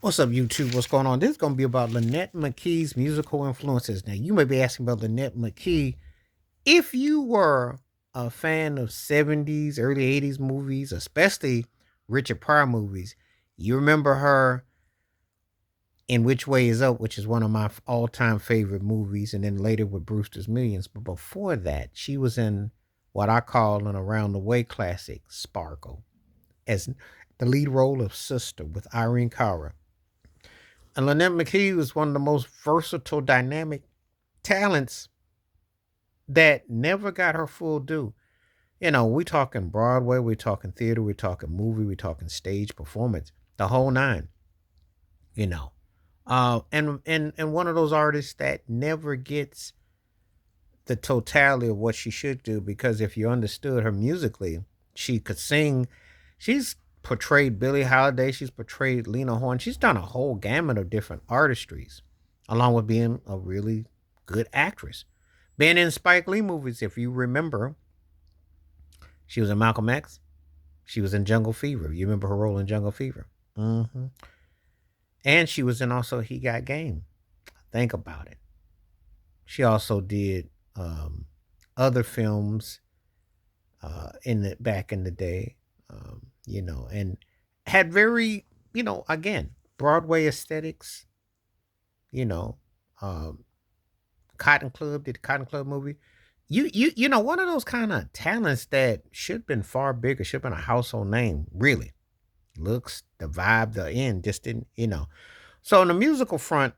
What's up, YouTube? What's going on? This is going to be about Lonette McKee's musical influences. Now, you may be asking about Lonette McKee. If you were a fan of 70s, early 80s movies, especially Richard Pryor movies, you remember her in Which Way Is Up, which is one of my all time favorite movies, and then later with Brewster's Millions. But before that, she was in what I call an Around the Way classic, Sparkle, as the lead role of Sister with Irene Cara. And Lynette McKee was one of the most versatile, dynamic talents that never got her full due. You know, we talking Broadway, we talking theater, we talking movie, we talking stage performance, the whole nine. You know, and one of those artists that never gets the totality of what she should do, because if you understood her musically, she could sing. She's portrayed Billie Holiday. She's portrayed Lena Horne. She's done a whole gamut of different artistries, along with being a really good actress. Being in Spike Lee movies, if you remember, she was in Malcolm X. She was in Jungle Fever. You remember her role in Jungle Fever? Mm-hmm. And she was in also He Got Game. Think about it. She also did other films in the back in the day, and had very, again, Broadway aesthetics. You know, um, Cotton Club did the Cotton Club movie. One of those kind of talents that should have been far bigger, should have been a household name. Really, looks, the vibe, the end just didn't. So on the musical front,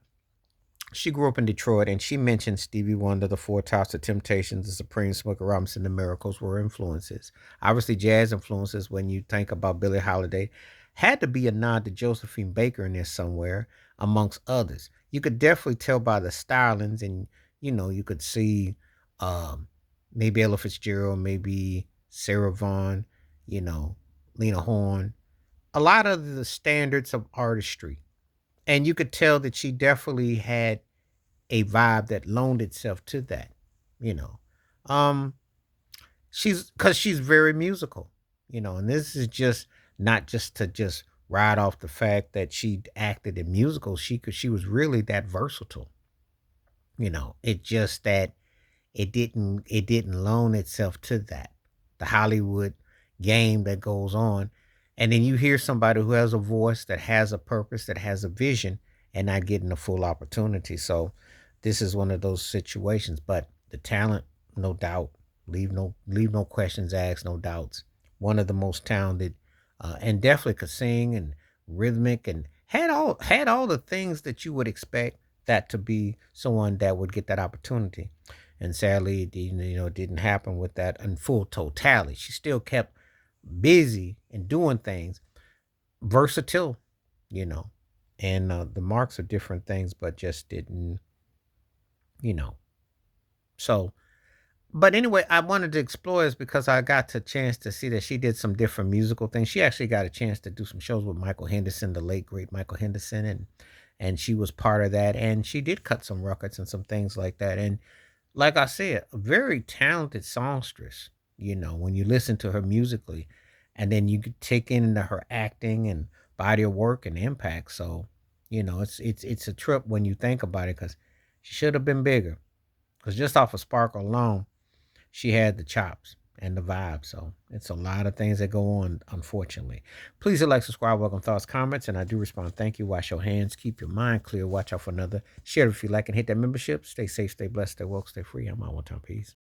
she grew up in Detroit, and she mentioned Stevie Wonder, the Four Tops, the Temptations, the Supreme, Smokey Robinson, the Miracles were influences. Obviously, jazz influences, when you think about Billie Holiday, had to be a nod to Josephine Baker in there somewhere, amongst others. You could definitely tell by the stylings, and you could see maybe Ella Fitzgerald, maybe Sarah Vaughan, you know, Lena Horne, a lot of the standards of artistry. And you could tell that she definitely had a vibe that loaned itself to that, you know. Um, she's because she's very musical, and this is just not just to just ride off the fact that she acted in musicals. She was really that versatile. It just that it didn't loan itself to that. The Hollywood game that goes on. And then you hear somebody who has a voice, that has a purpose, that has a vision, and not getting the full opportunity. So this is one of those situations. But the talent, no doubt, leave no questions asked, no doubts. One of the most talented, and definitely could sing and rhythmic, and had all the things that you would expect that to be someone that would get that opportunity. And sadly, it didn't happen with that in full totality. She still kept busy and doing things, versatile, you know, and the marks are different things, but just didn't, you know. So, but anyway, I wanted to explore this because I got a chance to see that she did some different musical things. She actually got a chance to do some shows with Michael Henderson, the late great Michael Henderson, and she was part of that. And she did cut some records and some things like that. And like I said, a very talented songstress. When you listen to her musically, and then you could take into her acting and body of work and impact. So, it's a trip when you think about it, because she should have been bigger. Because just off of Sparkle alone, she had the chops and the vibe. So it's a lot of things that go on, unfortunately. Please hit like, subscribe, welcome thoughts, comments, and I do respond. Thank you. Wash your hands, keep your mind clear, watch out for another. Share it if you like, and hit that membership. Stay safe, stay blessed, stay woke, stay free. I'm out one time. Peace.